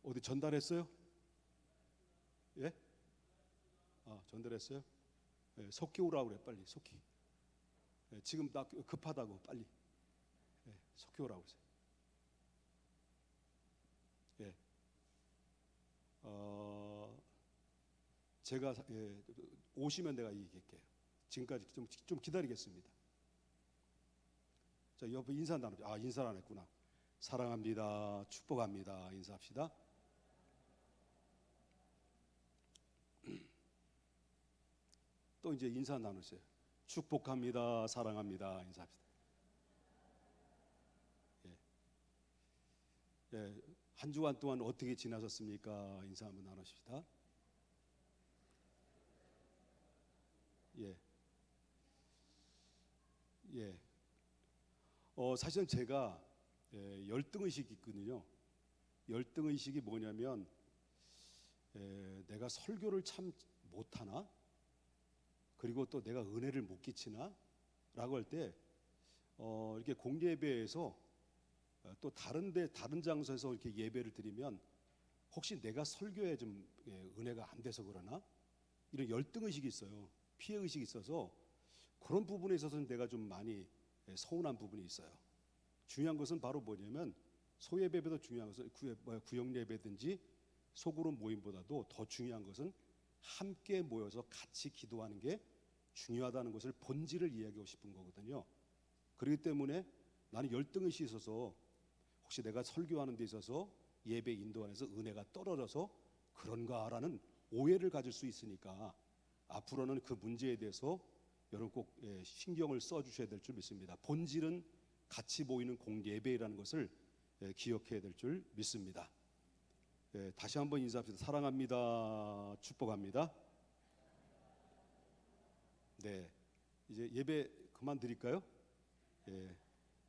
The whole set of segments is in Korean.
어디 전달했어요? 예? 전달했어요? 예, 속히 오라고 그래. 빨리 속히. 예, 지금 나 급하다고 빨리. 예, 속히 오라고 그러세요. 예. 제가 오시면 내가 얘기할게요. 지금까지 좀 기다리겠습니다. 자, 옆에 인사 나누죠. 인사를 안 했구나. 사랑합니다. 축복합니다. 인사합시다. 또 이제 인사 나누세요. 축복합니다. 사랑합니다. 인사합시다. 예. 예. 한 주간 동안 어떻게 지나셨습니까? 인사 한번 나누십시다. 예. 예. 사실은 제가 열등의식이 있거든요. 열등의식이 뭐냐면 내가 설교를 참 못하나? 그리고 또 내가 은혜를 못 끼치나? 라고 할 때 이렇게 공예배에서 또 다른 장소에서 이렇게 예배를 드리면 혹시 내가 설교에 좀 은혜가 안 돼서 그러나? 이런 열등의식이 있어요. 피해의식이 있어서 그런 부분에 있어서는 내가 좀 많이 서운한 부분이 있어요. 중요한 것은 바로 뭐냐면 소예배도 중요한 것은 구역예배든지 소그룹 모임보다도 더 중요한 것은 함께 모여서 같이 기도하는 게 중요하다는 것을 본질을 이야기하고 싶은 거거든요. 그렇기 때문에 나는 열등의식이 있어서 혹시 내가 설교하는 데 있어서 예배 인도 안에서 은혜가 떨어져서 그런가라는 오해를 가질 수 있으니까 앞으로는 그 문제에 대해서 여러분 꼭 신경을 써주셔야 될 줄 믿습니다. 본질은 같이 모이는 공예배라는 것을 기억해야 될 줄 믿습니다. 다시 한번 인사합시다. 사랑합니다. 축복합니다. 네, 이제 예배 그만 드릴까요?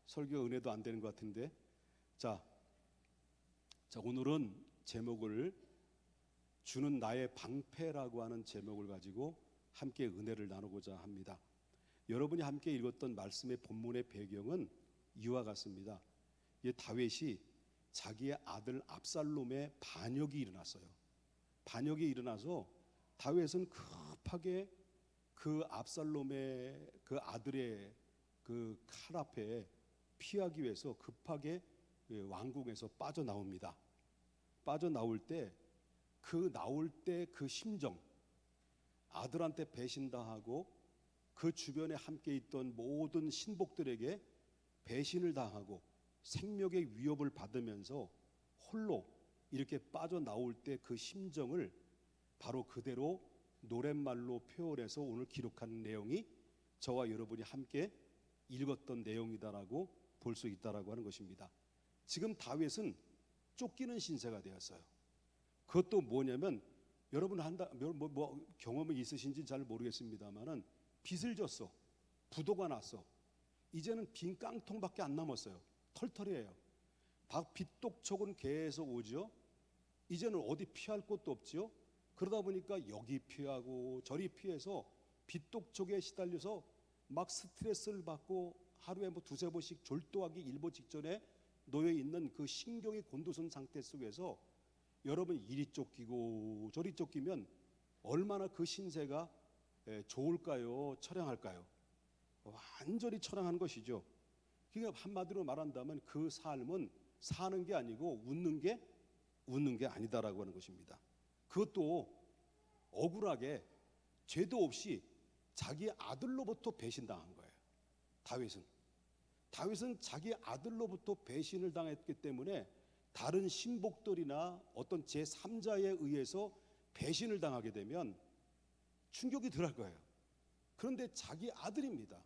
설교 은혜도 안 되는 것 같은데, 자 오늘은 제목을 주는 나의 방패라고 하는 제목을 가지고 함께 은혜를 나누고자 합니다. 여러분이 함께 읽었던 말씀의 본문의 배경은 이와 같습니다. 다윗이 자기의 아들 압살롬의 반역이 일어났어요. 반역이 일어나서 다윗은 급하게 그 압살롬의 그 아들의 그 칼 앞에 피하기 위해서 급하게 왕궁에서 빠져나옵니다. 빠져나올 때 그 심정, 아들한테 배신당하고 그 주변에 함께 있던 모든 신복들에게 배신을 당하고 생명의 위협을 받으면서 홀로 이렇게 빠져나올 때 그 심정을 바로 그대로 노랫말로 표현해서 오늘 기록한 내용이 저와 여러분이 함께 읽었던 내용이다라고 볼 수 있다라고 하는 것입니다. 지금 다윗은 쫓기는 신세가 되었어요. 그것도 뭐냐면 여러분 경험이 있으신지 잘 모르겠습니다만은 빚을 졌어. 부도가 났어. 이제는 빈 깡통밖에 안 남았어요. 털털해요. 빚독촉은 계속 오죠. 이제는 어디 피할 곳도 없죠. 그러다 보니까 여기 피하고 저리 피해서 빚독촉에 시달려서 막 스트레스를 받고 하루에 두세 번씩 졸도하기 일보 직전에 놓여 있는 그 신경이 곤두선 상태 속에서 여러분 이리 쫓기고 저리 쫓기면 얼마나 그 신세가 좋을까요? 처량할까요? 완전히 처량한 것이죠. 그러니까 한마디로 말한다면 그 삶은 사는 게 아니고 웃는 게 아니다라고 하는 것입니다. 그것도 억울하게 죄도 없이 자기 아들로부터 배신당한 거예요. 다윗은 자기 아들로부터 배신을 당했기 때문에 다른 신복들이나 어떤 제3자에 의해서 배신을 당하게 되면 충격이 덜할 거예요. 그런데 자기 아들입니다.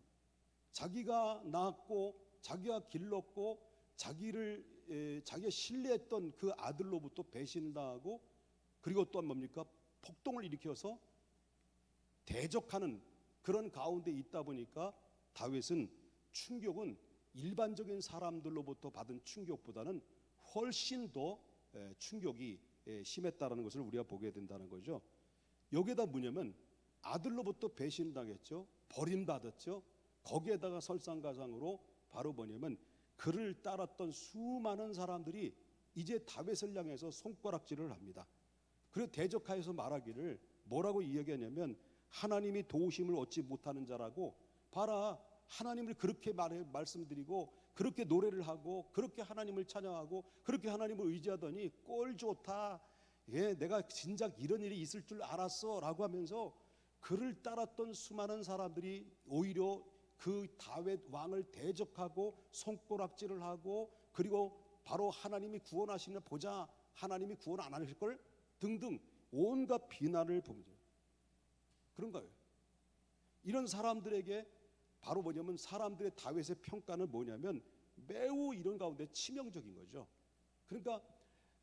자기가 낳았고 자기가 길렀고 자기가 신뢰했던 그 아들로부터 배신을 당하고 그리고 또한 뭡니까? 폭동을 일으켜서 대적하는 그런 가운데 있다 보니까 다윗은 충격은 일반적인 사람들로부터 받은 충격보다는 훨씬 더 충격이 심했다라는 것을 우리가 보게 된다는 거죠. 여기에다 뭐냐면 아들로부터 배신당했죠. 버림받았죠. 거기에다가 설상가상으로 바로 뭐냐면 그를 따랐던 수많은 사람들이 이제 다윗을 향해서 손가락질을 합니다. 그리고 대적하여서 말하기를 뭐라고 이야기하냐면 하나님이 도우심을 얻지 못하는 자라고, 봐라, 하나님을 그렇게 말씀드리고 그렇게 노래를 하고 그렇게 하나님을 찬양하고 그렇게 하나님을 의지하더니 꼴 좋다, 예, 내가 진작 이런 일이 있을 줄 알았어 라고 하면서 그를 따랐던 수많은 사람들이 오히려 그 다윗 왕을 대적하고 손가락질을 하고, 그리고 바로 하나님이 구원하시는 보자, 하나님이 구원 안 하실 걸 등등 온갖 비난을 봅니다. 그런가요? 이런 사람들에게 바로 뭐냐면 사람들의 다윗의 평가는 뭐냐면 매우 이런 가운데 치명적인 거죠. 그러니까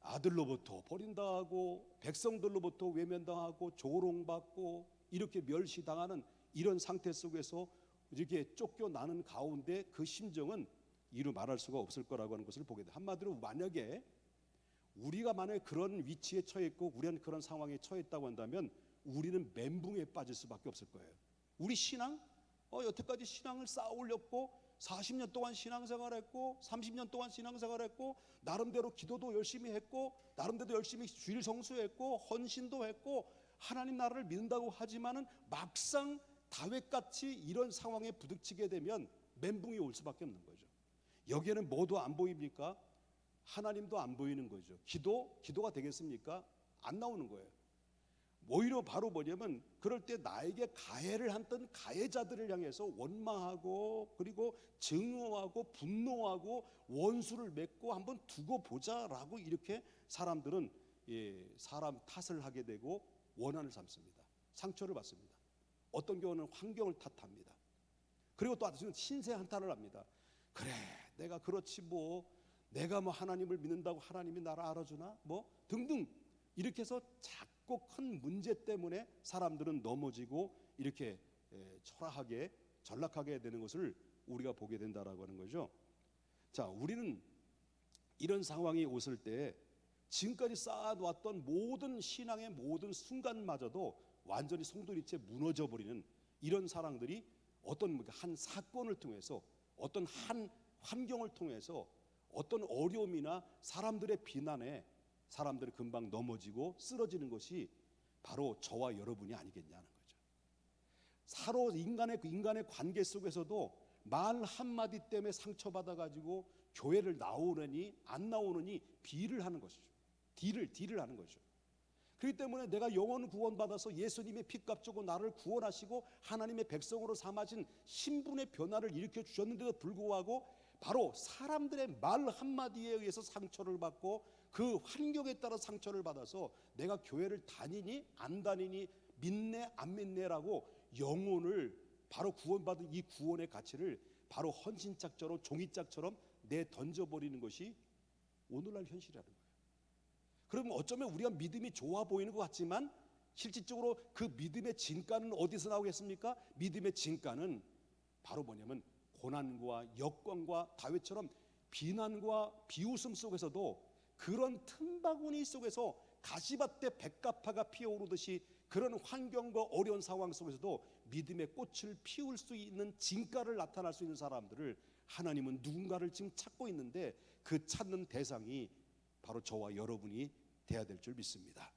아들로부터 버린당하고 백성들로부터 외면당하고 조롱받고 이렇게 멸시당하는 이런 상태 속에서 이렇게 쫓겨나는 가운데 그 심정은 이루 말할 수가 없을 거라고 하는 것을 보게 돼. 한마디로 만약에 우리가 만약에 그런 위치에 처해 있고 우리는 그런 상황에 처했다고 한다면 우리는 멘붕에 빠질 수밖에 없을 거예요. 우리 신앙? 여태까지 신앙을 쌓아 올렸고 40년 동안 신앙생활했고 30년 동안 신앙생활했고 나름대로 기도도 열심히 했고 나름대로 열심히 주일 성수했고 헌신도 했고 하나님 나라를 믿는다고 하지만은 막상 다윗같이 이런 상황에 부딪히게 되면 멘붕이 올 수밖에 없는 거죠. 여기에는 뭐도 안 보입니까? 하나님도 안 보이는 거죠. 기도가 되겠습니까? 안 나오는 거예요. 오히려 바로 뭐냐면 그럴 때 나에게 가해를 했던 가해자들을 향해서 원망하고 그리고 증오하고 분노하고 원수를 맺고 한번 두고 보자라고 이렇게 사람들은 사람 탓을 하게 되고 원한을 삼습니다. 상처를 받습니다. 어떤 경우는 환경을 탓합니다. 그리고 또 아주 신세 한탄을 합니다. 그래, 내가 그렇지 뭐, 내가 뭐 하나님을 믿는다고 하나님이 나를 알아주나 뭐 등등 이렇게 해서 작고 큰 문제 때문에 사람들은 넘어지고 이렇게 초라하게 전락하게 되는 것을 우리가 보게 된다라고 하는 거죠. 자, 우리는 이런 상황이 오실 때 지금까지 쌓아놓았던 모든 신앙의 모든 순간마저도 완전히 송두리째 무너져 버리는 이런 사람들이 어떤 한 사건을 통해서 어떤 한 환경을 통해서 어떤 어려움이나 사람들의 비난에 사람들이 금방 넘어지고 쓰러지는 것이 바로 저와 여러분이 아니겠냐는 거죠. 서로 인간의 관계 속에서도 말 한마디 때문에 상처받아 가지고 교회를 나오느니 안 나오느니 비를 하는 것이죠. 딜을 하는 거죠. 그렇기 때문에 내가 영혼 구원받아서 예수님의 피값 주고 나를 구원하시고 하나님의 백성으로 삼아진 신분의 변화를 일으켜 주셨는데도 불구하고 바로 사람들의 말 한마디에 의해서 상처를 받고 그 환경에 따라 상처를 받아서 내가 교회를 다니니 안 다니니 믿네 안 믿네라고 영혼을 바로 구원받은 이 구원의 가치를 바로 헌신짝처럼 종이짝처럼 내던져버리는 것이 오늘날 현실이라는 거예요. 그러면 어쩌면 우리가 믿음이 좋아 보이는 것 같지만 실질적으로 그 믿음의 진가는 어디서 나오겠습니까? 믿음의 진가는 바로 뭐냐면 고난과 역경과 다윗처럼 비난과 비웃음 속에서도 그런 틈바구니 속에서 가시밭에 백합화가 피어오르듯이 그런 환경과 어려운 상황 속에서도 믿음의 꽃을 피울 수 있는 진가를 나타날 수 있는 사람들을 하나님은 누군가를 지금 찾고 있는데 그 찾는 대상이 바로 저와 여러분이 돼야 될 줄 믿습니다.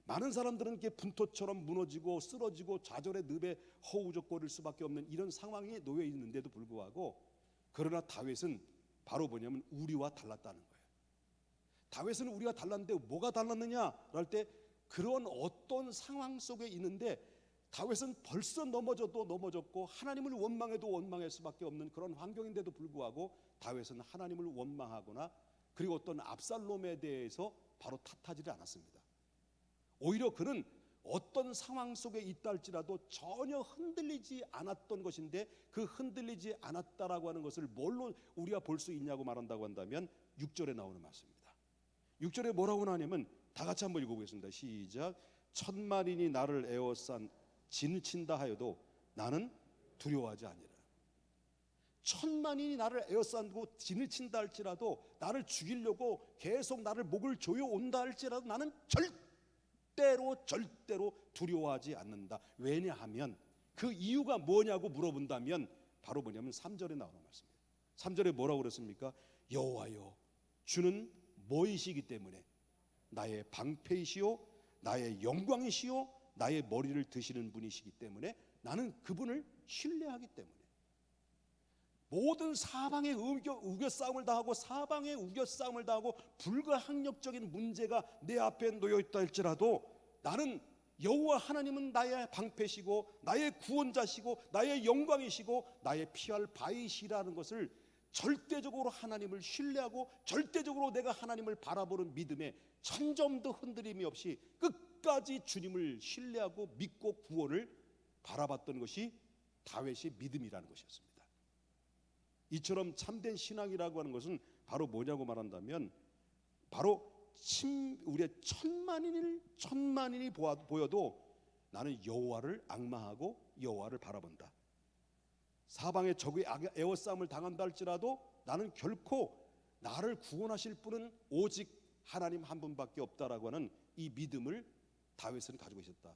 많은 사람들은 이렇게 분토처럼 무너지고 쓰러지고 좌절의 늪에 허우적거릴 수밖에 없는 이런 상황에 놓여 있는데도 불구하고 그러나 다윗은 바로 뭐냐면 우리와 달랐다는 거예요. 다윗은 우리가 달랐는데 뭐가 달랐느냐 할 때 그런 어떤 상황 속에 있는데 다윗은 벌써 넘어져도 넘어졌고 하나님을 원망해도 원망할 수밖에 없는 그런 환경인데도 불구하고 다윗은 하나님을 원망하거나 그리고 어떤 압살롬에 대해서 바로 탓하지 않았습니다. 오히려 그는 어떤 상황 속에 있다 할지라도 전혀 흔들리지 않았던 것인데 그 흔들리지 않았다라고 하는 것을 뭘로 우리가 볼 수 있냐고 말한다고 한다면 6절에 나오는 말씀입니다. 6절에 뭐라고 하냐면 다 같이 한번 읽어보겠습니다. 시작. 천만인이 나를 에워싼 진을 친다 하여도 나는 두려워하지 아니라. 천만인이 나를 에워싸고 진을 친다 할지라도 나를 죽이려고 계속 나를 목을 조여 온다 할지라도 나는 절대로 두려워하지 않는다. 왜냐하면 그 이유가 뭐냐고 물어본다면 바로 뭐냐면 3절에 나오는 말씀입니다. 3절에 뭐라고 그랬습니까? 여호와여 주는 뭐이시기 때문에? 나의 방패이시오, 나의 영광이시오, 나의 머리를 드시는 분이시기 때문에 나는 그분을 신뢰하기 때문에. 모든 사방에 우겨싸움을 당하고 사방에 우겨싸움을 당하고 불가항력적인 문제가 내 앞에 놓여있다 할지라도 나는 여호와 하나님은 나의 방패시고 나의 구원자시고 나의 영광이시고 나의 피할 바위시라는 것을 절대적으로 하나님을 신뢰하고 절대적으로 내가 하나님을 바라보는 믿음에 천점도 흔들림이 없이 끝까지 주님을 신뢰하고 믿고 구원을 바라봤던 것이 다윗의 믿음이라는 것이었습니다. 이처럼 참된 신앙이라고 하는 것은 바로 뭐냐고 말한다면 바로 우리의 천만인이 보여도 나는 여호와를 앙망하고 여호와를 바라본다. 사방에 적의 애워싸움을 당한다 할지라도 나는 결코 나를 구원하실 분은 오직 하나님 한 분밖에 없다라고 하는 이 믿음을 다윗은 가지고 있었다.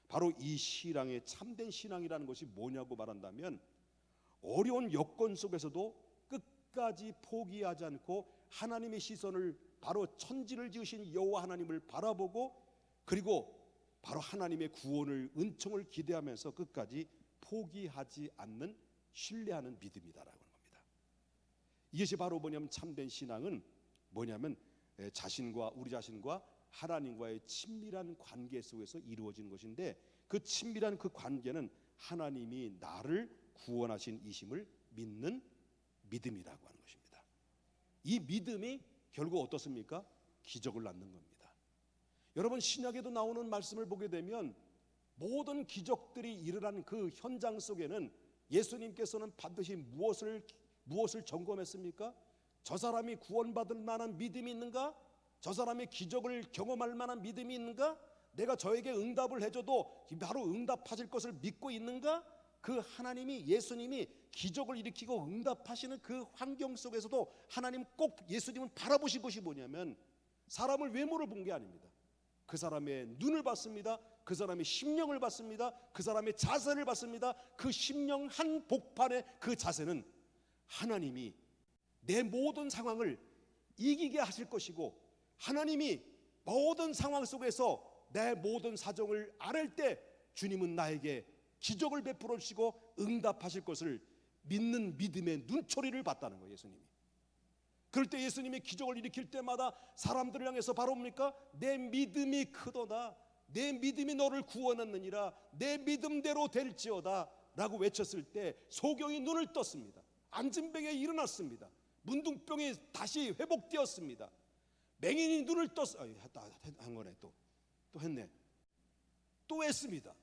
바로 이 신앙의 참된 신앙이라는 것이 뭐냐고 말한다면 어려운 여건 속에서도 끝까지 포기하지 않고 하나님의 시선을 바로 천지를 지으신 여호와 하나님을 바라보고 그리고 바로 하나님의 구원을 은총을 기대하면서 끝까지 포기하지 않는 신뢰하는 믿음이다라고 하는 겁니다. 이것이 바로 뭐냐면 참된 신앙은 뭐냐면 우리 자신과 하나님과의 친밀한 관계 속에서 이루어지는 것인데 그 친밀한 그 관계는 하나님이 나를 구원하신 이심을 믿는 믿음이라고 하는 것입니다. 이 믿음이 결국 어떻습니까? 기적을 낳는 겁니다. 여러분 신약에도 나오는 말씀을 보게 되면 모든 기적들이 일어난 그 현장 속에는 예수님께서는 반드시 무엇을 점검했습니까? 저 사람이 구원받을 만한 믿음이 있는가? 저 사람이 기적을 경험할 만한 믿음이 있는가? 내가 저에게 응답을 해줘도 바로 응답하실 것을 믿고 있는가? 그 하나님이 예수님이 기적을 일으키고 응답하시는 그 환경 속에서도 하나님 꼭 예수님은 바라보신 것이 뭐냐면 사람을 외모를 본 게 아닙니다. 그 사람의 눈을 봤습니다. 그 사람의 심령을 봤습니다. 그 사람의 자세를 봤습니다. 그 심령 한 복판의 그 자세는 하나님이 내 모든 상황을 이기게 하실 것이고 하나님이 모든 상황 속에서 내 모든 사정을 앓을 때 주님은 나에게 기적을 베풀어 주시고 응답하실 것을 믿는 믿음의 눈초리를 봤다는 거예요. 예수님이. 그럴 때 예수님이 기적을 일으킬 때마다 사람들을 향해서 바로 뭡니까? 내 믿음이 크도다, 내 믿음이 너를 구원했느니라, 내 믿음대로 될지어다 라고 외쳤을 때 소경이 눈을 떴습니다. 안진병이 일어났습니다. 문둥병이 다시 회복되었습니다. 맹인이 눈을 한 거네. 또 했네. 또 했습니다.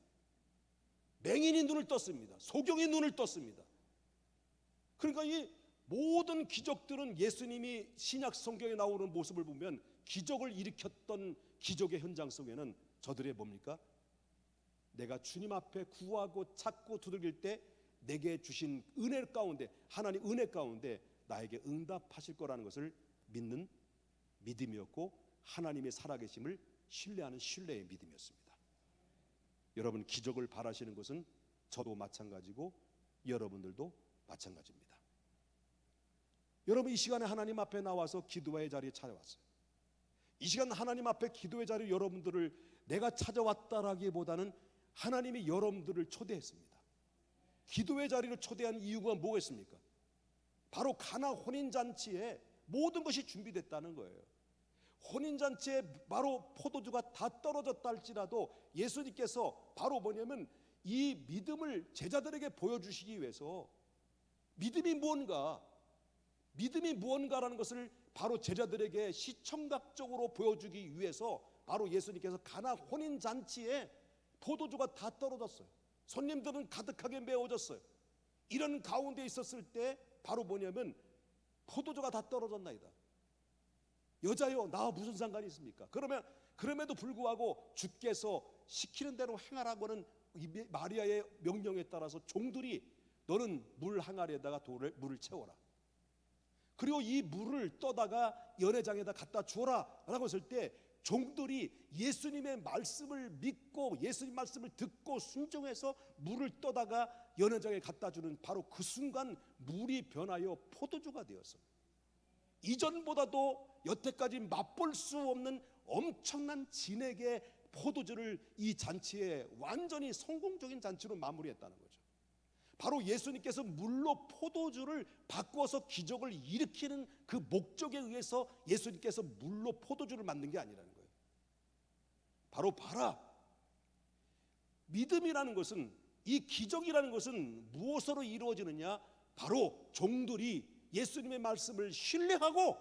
맹인이 눈을 떴습니다. 소경이 눈을 떴습니다. 그러니까 이 모든 기적들은 예수님이 신약 성경에 나오는 모습을 보면 기적을 일으켰던 기적의 현장 속에는 저들의 뭡니까? 내가 주님 앞에 구하고 찾고 두들길 때 내게 주신 은혜 가운데 하나님 은혜 가운데 나에게 응답하실 거라는 것을 믿는 믿음이었고 하나님의 살아계심을 신뢰하는 신뢰의 믿음이었습니다. 여러분 기적을 바라시는 것은 저도 마찬가지고 여러분들도 마찬가지입니다. 여러분 이 시간에 하나님 앞에 나와서 기도의 자리에 찾아왔어요. 이 시간 하나님 앞에 기도의 자리에 여러분들을 내가 찾아왔다라기보다는 하나님이 여러분들을 초대했습니다. 기도의 자리를 초대한 이유가 뭐겠습니까? 바로 가나 혼인잔치에 모든 것이 준비됐다는 거예요. 혼인잔치에 바로 포도주가 다 떨어졌다 할지라도 예수님께서 바로 뭐냐면 이 믿음을 제자들에게 보여주시기 위해서 믿음이 무언가라는 것을 바로 제자들에게 시청각적으로 보여주기 위해서 바로 예수님께서 가나 혼인잔치에 포도주가 다 떨어졌어요. 손님들은 가득하게 메워졌어요. 이런 가운데 있었을 때 바로 뭐냐면 포도주가 다 떨어졌나이다. 여자요 나와 무슨 상관이 있습니까? 그럼에도 불구하고 주께서 시키는 대로 행하라고는 마리아의 명령에 따라서 종들이 너는 물 항아리에다가 물을 채워라. 그리고 이 물을 떠다가 연회장에다 갖다 주어라 라고 했을 때 종들이 예수님의 말씀을 믿고 예수님 말씀을 듣고 순종해서 물을 떠다가 연회장에 갖다 주는 바로 그 순간 물이 변하여 포도주가 되었어요. 이전보다도 여태까지 맛볼 수 없는 엄청난 진액의 포도주를 이 잔치에 완전히 성공적인 잔치로 마무리했다는 거죠. 바로 예수님께서 물로 포도주를 바꾸어서 기적을 일으키는 그 목적에 의해서 예수님께서 물로 포도주를 만든 게 아니라는 거예요. 바로 봐라, 믿음이라는 것은, 이 기적이라는 것은 무엇으로 이루어지느냐? 바로 종들이 예수님의 말씀을 신뢰하고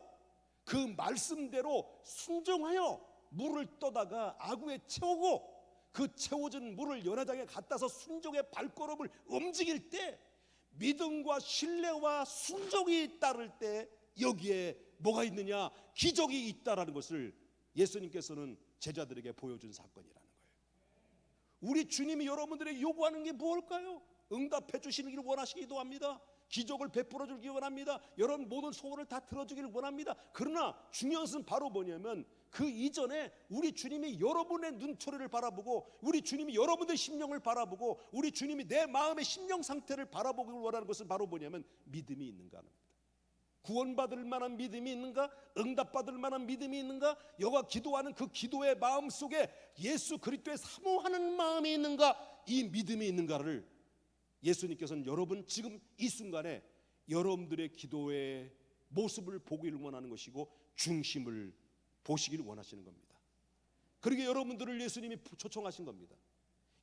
그 말씀대로 순종하여 물을 떠다가 아구에 채우고 그 채워진 물을 연회장에 갖다서 순종의 발걸음을 움직일 때, 믿음과 신뢰와 순종이 따를 때 여기에 뭐가 있느냐? 기적이 있다라는 것을 예수님께서는 제자들에게 보여준 사건이라는 거예요. 우리 주님이 여러분들에게 요구하는 게 무엇일까요? 응답해 주시기를 원하시기도 합니다. 기적을 베풀어 주길 원합니다. 여러분 모든 소원을 다 들어주기를 원합니다. 그러나 중요한 것은 바로 뭐냐면, 그 이전에 우리 주님이 여러분의 눈초리를 바라보고, 우리 주님이 여러분의 심령을 바라보고, 우리 주님이 내 마음의 심령 상태를 바라보길 원하는 것은 바로 뭐냐면 믿음이 있는가 합니다. 구원받을 만한 믿음이 있는가? 응답받을 만한 믿음이 있는가? 여호와 기도하는 그 기도의 마음 속에 예수 그리스도의 사모하는 마음이 있는가? 이 믿음이 있는가를 예수님께서는 여러분 지금 이 순간에 여러분들의 기도의 모습을 보기를 원하는 것이고 중심을 보시기를 원하시는 겁니다. 그러게 여러분들을 예수님이 초청하신 겁니다.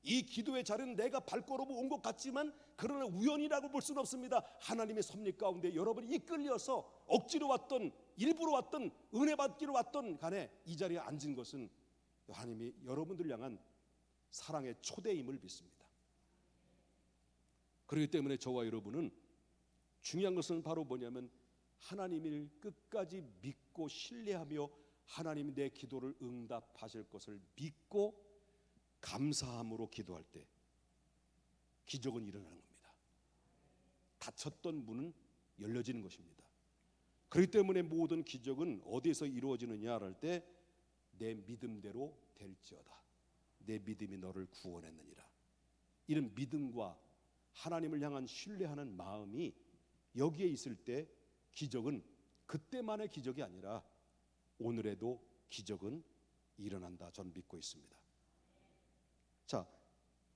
이 기도의 자리는 내가 발걸음을 온 것 같지만 그러나 우연이라고 볼 수는 없습니다. 하나님의 섭리 가운데 여러분이 이끌려서 억지로 왔던, 일부러 왔던, 은혜 받기로 왔던 간에 이 자리에 앉은 것은 하나님이 여러분들을 향한 사랑의 초대임을 믿습니다. 그렇기 때문에 저와 여러분은 중요한 것은 바로 뭐냐면 하나님을 끝까지 믿고 신뢰하며 하나님이 내 기도를 응답하실 것을 믿고 감사함으로 기도할 때 기적은 일어나는 겁니다. 닫혔던 문은 열려지는 것입니다. 그렇기 때문에 모든 기적은 어디에서 이루어지느냐 할 때 내 믿음대로 될지어다. 내 믿음이 너를 구원했느니라. 이런 믿음과 하나님을 향한 신뢰하는 마음이 여기에 있을 때 기적은 그때만의 기적이 아니라 오늘에도 기적은 일어난다. 저는 믿고 있습니다. 자,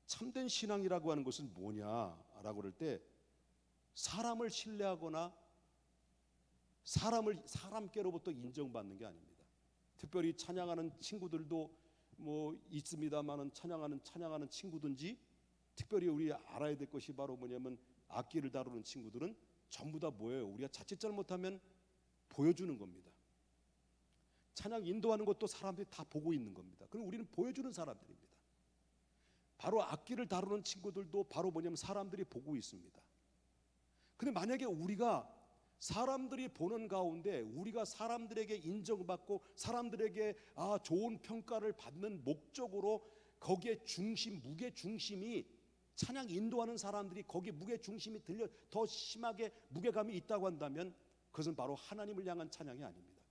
참된 신앙이라고 하는 것은 뭐냐라고 할 때 사람을 신뢰하거나 사람께로부터 인정받는 게 아닙니다. 특별히 찬양하는 친구들도 뭐 있습니다만은 찬양하는 친구든지 특별히 우리 알아야 될 것이 바로 뭐냐면 악기를 다루는 친구들은 전부 다 뭐예요? 우리가 자칫 잘못하면 보여주는 겁니다. 찬양 인도하는 것도 사람들이 다 보고 있는 겁니다. 그럼 우리는 보여주는 사람들입니다. 바로 악기를 다루는 친구들도 바로 뭐냐면 사람들이 보고 있습니다. 근데 만약에 우리가 사람들이 보는 가운데 우리가 사람들에게 인정받고 사람들에게 좋은 평가를 받는 목적으로 거기에 무게 중심이 찬양 인도하는 사람들이 거기에 무게 중심이 들려 더 심하게 무게감이 있다고 한다면 그것은 바로 하나님을 향한 찬양이 아닙니다.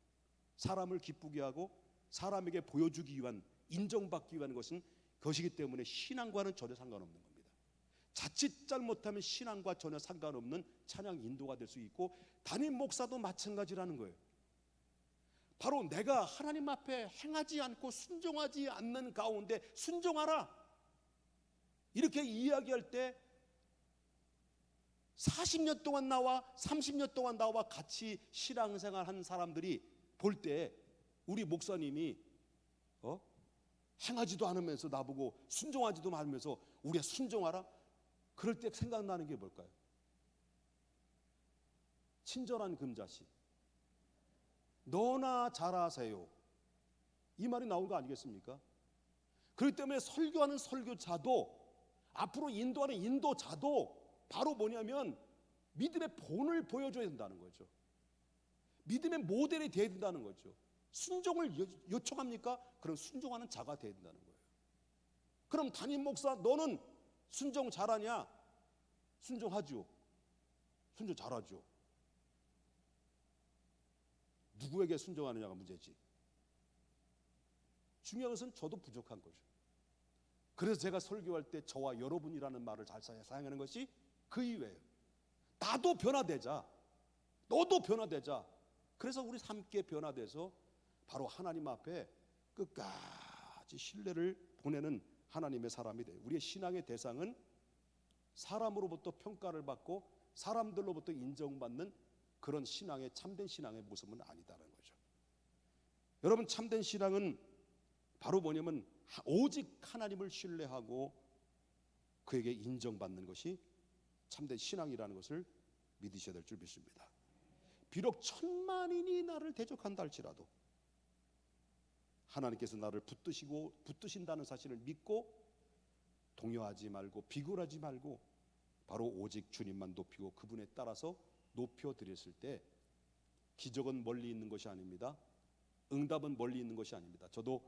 사람을 기쁘게 하고 사람에게 보여주기 위한, 인정받기 위한 것이기 때문에 신앙과는 전혀 상관없는 겁니다. 자칫 잘못하면 신앙과 전혀 상관없는 찬양 인도가 될 수 있고 담임 목사도 마찬가지라는 거예요. 바로 내가 하나님 앞에 행하지 않고 순종하지 않는 가운데 순종하라 이렇게 이야기할 때 40년 동안 나와 30년 동안 나와 같이 신앙생활 한 사람들이 볼 때 우리 목사님이 행하지도 않으면서 나보고 순종하지도 않으면서 우리가 순종하라? 그럴 때 생각나는 게 뭘까요? 친절한 금자씨, 너나 잘하세요, 이 말이 나온 거 아니겠습니까? 그렇기 때문에 설교하는 설교자도 앞으로 인도하는 인도자도 바로 뭐냐면 믿음의 본을 보여줘야 된다는 거죠. 믿음의 모델이 되어야 된다는 거죠. 순종을 요청합니까? 그럼 순종하는 자가 되어야 된다는 거예요. 그럼 담임 목사 너는 순종 잘하냐? 순종하죠. 순종 잘하죠. 누구에게 순종하느냐가 문제지. 중요한 것은 저도 부족한 거죠. 그래서 제가 설교할 때 저와 여러분이라는 말을 잘 사용하는 것이 그 이유예요. 나도 변화되자, 너도 변화되자. 그래서 우리 함께 변화돼서 바로 하나님 앞에 끝까지 신뢰를 보내는 하나님의 사람이 돼요. 우리의 신앙의 대상은 사람으로부터 평가를 받고 사람들로부터 인정받는 그런 신앙의 참된 신앙의 모습은 아니다라는 거죠. 여러분, 참된 신앙은 바로 뭐냐면 오직 하나님을 신뢰하고 그에게 인정받는 것이 참된 신앙이라는 것을 믿으셔야 될 줄 믿습니다. 비록 천만인이 나를 대적한다 할지라도 하나님께서 나를 붙드신다는 사실을 믿고 동요하지 말고 비굴하지 말고 바로 오직 주님만 높이고 그분에 따라서 높여드렸을 때 기적은 멀리 있는 것이 아닙니다. 응답은 멀리 있는 것이 아닙니다. 저도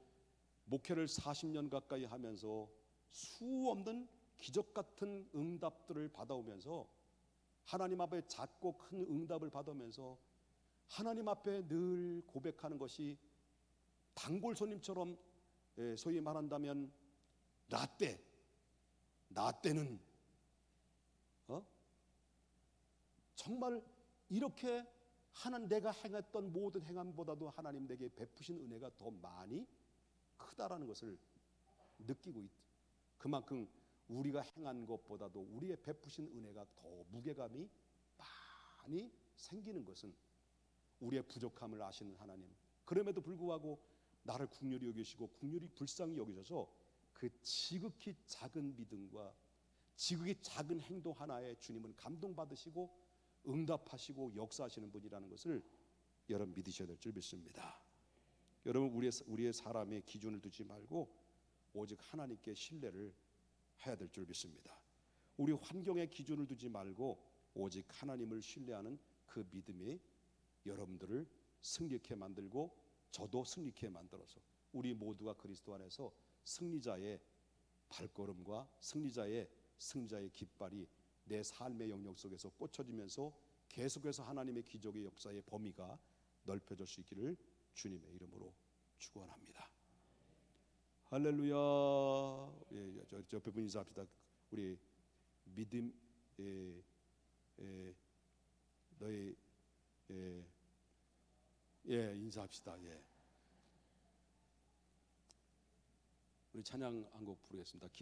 목회를 40년 가까이 하면서 수 없는 기적 같은 응답들을 받아오면서 하나님 앞에 작고 큰 응답을 받으면서 하나님 앞에 늘 고백하는 것이 단골 손님처럼, 소위 말한다면 나 때는 정말 이렇게 내가 행했던 모든 행함보다도 하나님 내게 베푸신 은혜가 더 많이 크다라는 것을 느끼고 있다. 그만큼 우리가 행한 것보다도 우리의 베푸신 은혜가 더 무게감이 많이 생기는 것은 우리의 부족함을 아시는 하나님, 그럼에도 불구하고 나를 긍휼히 여기시고 긍휼히 불쌍히 여기셔서 그 지극히 작은 믿음과 지극히 작은 행동 하나에 주님은 감동받으시고 응답하시고 역사하시는 분이라는 것을 여러분 믿으셔야 될 줄 믿습니다. 여러분, 우리의 사람의 기준을 두지 말고 오직 하나님께 신뢰를 해야 될 줄 믿습니다. 우리 환경의 기준을 두지 말고 오직 하나님을 신뢰하는 그 믿음이 여러분들을 승리케 만들고 저도 승리케 만들어서 우리 모두가 그리스도 안에서 승리자의 발걸음과 승리자의 깃발이 내 삶의 영역 속에서 꽂혀지면서 계속해서 하나님의 기적의 역사의 범위가 넓혀질 수 있기를 주님의 이름으로 축원합니다. 할렐루야. 저 옆에 분 인사합시다. 우리 믿음 너희 인사합시다. 우리 찬양 한 곡 부르겠습니다.